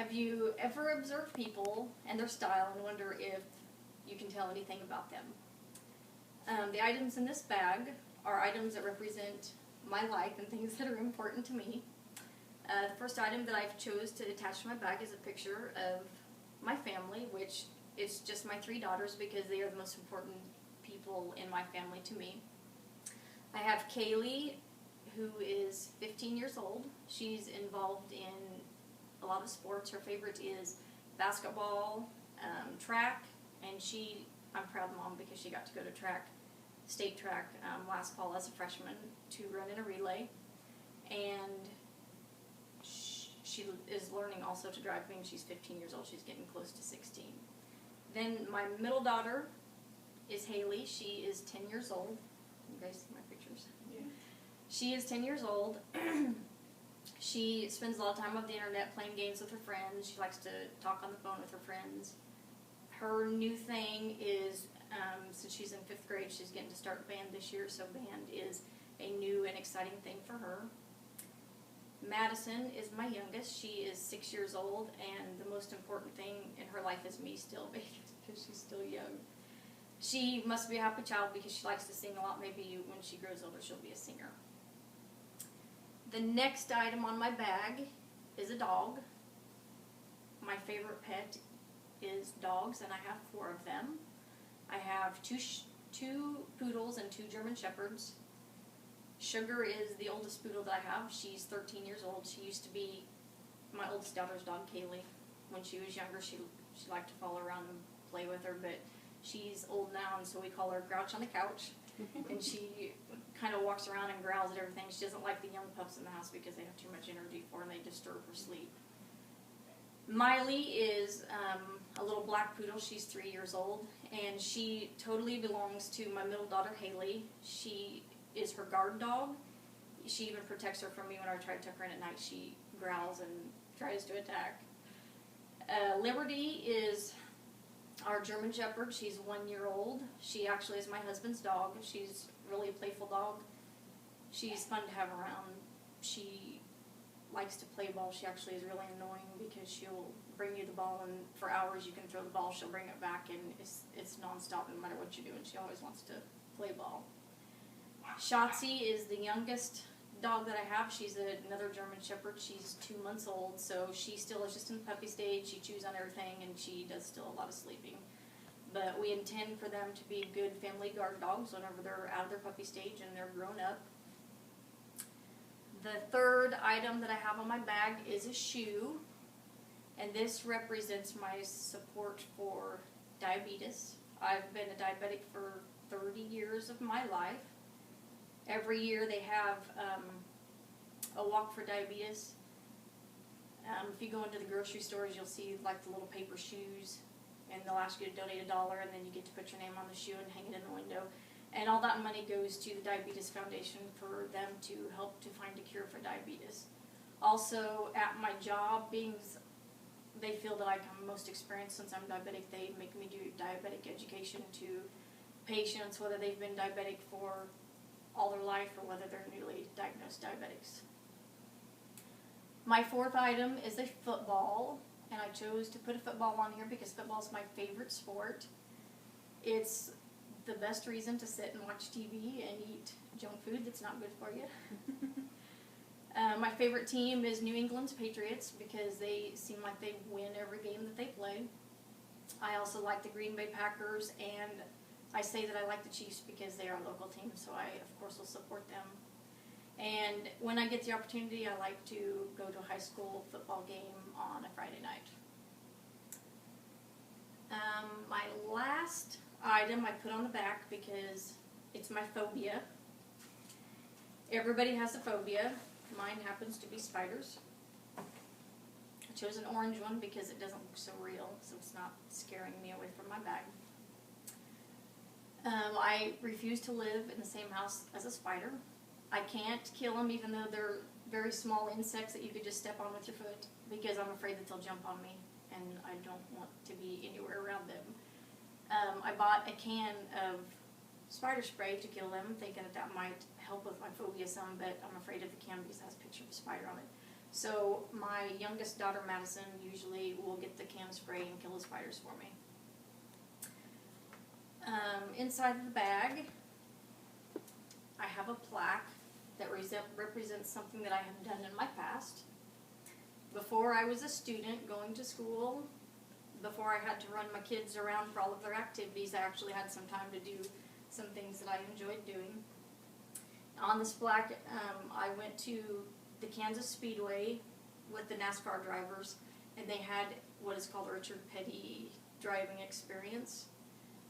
Have you ever observed people and their style and wonder if you can tell anything about them? The items in this bag are items that represent my life and things that are important to me. The first item that I've chose to attach to my bag is a picture of my family, which is just my 3 daughters because they are the most important people in my family to me. I have Kaylee, who is 15 years old. She's involved in a lot of sports. Her favorite is basketball, track, and I'm a proud mom because she got to go to state track last fall as a freshman to run in a relay. And she is learning also to drive, being she's 15 years old. She's getting close to 16. Then my middle daughter is Haley. She is 10 years old. You guys see my pictures? Yeah. She is 10 years old. She spends a lot of time on the internet playing games with her friends. She likes to talk on the phone with her friends. Her new thing is, since she's in 5th grade, she's getting to start band this year, so band is a new and exciting thing for her. Madison is my youngest. She is 6 years old, and the most important thing in her life is me still, because she's still young. She must be a happy child because she likes to sing a lot. Maybe when she grows older, she'll be a singer. The next item on my bag is a dog. My favorite pet is dogs, and I have 4 of them. I have two poodles and 2 German shepherds. Sugar is the oldest poodle that I have. She's 13 years old. She used to be my oldest daughter's dog, Kaylee. When she was younger, she liked to follow around and play with her, but she's old now, and so we call her Grouch on the couch. And she kind of walks around and growls at everything. She doesn't like the young pups in the house because they have too much energy for her and they disturb her sleep. Miley is a little black poodle. She's 3 years old, and she totally belongs to my middle daughter, Haley. She is her guard dog. She even protects her from me when I try to tuck her in at night. She growls and tries to attack. Liberty is our German Shepherd. She's 1 year old. She actually is my husband's dog. She's really a playful dog. She's fun to have around. She likes to play ball. She actually is really annoying because she'll bring you the ball, and for hours you can throw the ball, she'll bring it back, and it's nonstop no matter what you do, and she always wants to play ball. Shotzi is the youngest dog that I have. She's another German Shepherd. She's 2 months old, so she still is just in the puppy stage. She chews on everything, and she does still a lot of sleeping. But we intend for them to be good family guard dogs whenever they're out of their puppy stage and they're grown up. The third item that I have on my bag is a shoe, and this represents my support for diabetes. I've been a diabetic for 30 years of my life. Every year they have a walk for diabetes. If you go into the grocery stores, you'll see like the little paper shoes, and they'll ask you to donate $1, and then you get to put your name on the shoe and hang it in the window. And all that money goes to the Diabetes Foundation for them to help to find a cure for diabetes. Also, at my job, they feel that I'm most experienced since I'm diabetic, they make me do diabetic education to patients, whether they've been diabetic for all their life or whether they're newly diagnosed diabetics. My fourth item is a football, and I chose to put a football on here because football is my favorite sport. It's the best reason to sit and watch TV and eat junk food that's not good for you. My favorite team is New England's Patriots because they seem like they win every game that they play. I also like the Green Bay Packers, and I say that I like the Chiefs because they are a local team, so I, of course, will support them. And when I get the opportunity, I like to go to a high school football game on a Friday night. My last item I put on the back because it's my phobia. Everybody has a phobia. Mine happens to be spiders. I chose an orange one because it doesn't look so real, so it's not scaring me away from my bag. I refuse to live in the same house as a spider. I can't kill them even though they're very small insects that you could just step on with your foot because I'm afraid that they'll jump on me and I don't want to be anywhere around them. I bought a can of spider spray to kill them, thinking that might help with my phobia some, but I'm afraid of the can because it has a picture of a spider on it. So my youngest daughter, Madison, usually will get the can spray and kill the spiders for me. Inside of the bag, I have a plaque that represents something that I have done in my past. Before I was a student going to school, before I had to run my kids around for all of their activities, I actually had some time to do some things that I enjoyed doing. On this plaque, I went to the Kansas Speedway with the NASCAR drivers, and they had what is called a Richard Petty driving experience.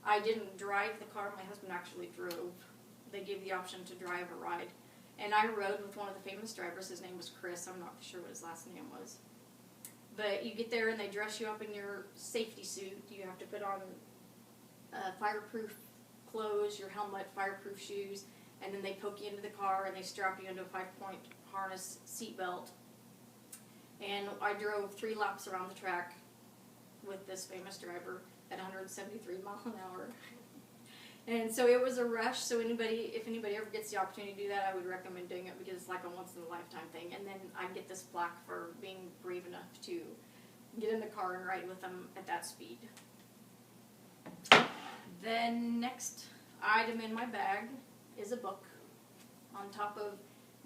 I didn't drive the car, my husband actually drove. They gave the option to drive or ride. And I rode with one of the famous drivers. His name was Chris. I'm not sure what his last name was. But you get there and they dress you up in your safety suit. You have to put on fireproof clothes, your helmet, fireproof shoes, and then they poke you into the car and they strap you into a 5-point harness seatbelt. And I drove 3 laps around the track with this famous driver at 173 miles an hour. And so it was a rush, so if anybody ever gets the opportunity to do that, I would recommend doing it because it's like a once-in-a-lifetime thing. And then I get this plaque for being brave enough to get in the car and ride with them at that speed. The next item in my bag is a book. On top of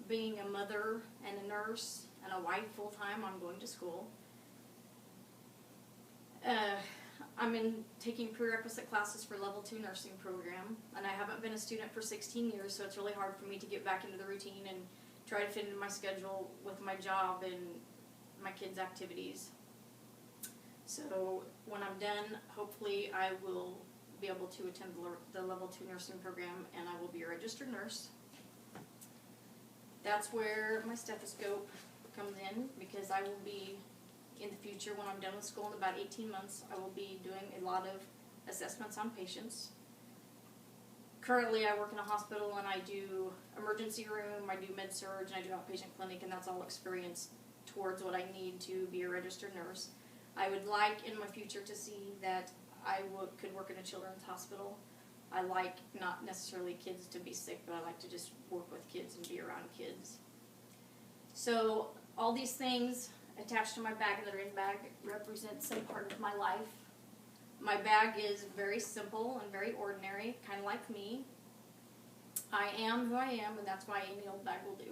being a mother and a nurse and a wife full-time, I'm going to school. I'm taking prerequisite classes for level 2 nursing program, and I haven't been a student for 16 years, so it's really hard for me to get back into the routine and try to fit into my schedule with my job and my kids' activities. So when I'm done, hopefully I will be able to attend the level 2 nursing program, and I will be a registered nurse. That's where my stethoscope comes in, because I will be, in the future, when I'm done with school in about 18 months, I will be doing a lot of assessments on patients. Currently, I work in a hospital and I do emergency room, I do med-surg, and I do outpatient clinic, and that's all experience towards what I need to be a registered nurse. I would like in my future to see that I could work in a children's hospital. I like not necessarily kids to be sick, but I like to just work with kids and be around kids. So all these things attached to my bag that are in bag represent some part of my life. My bag is very simple and very ordinary, kind of like me. I am who I am, and that's why any old bag will do.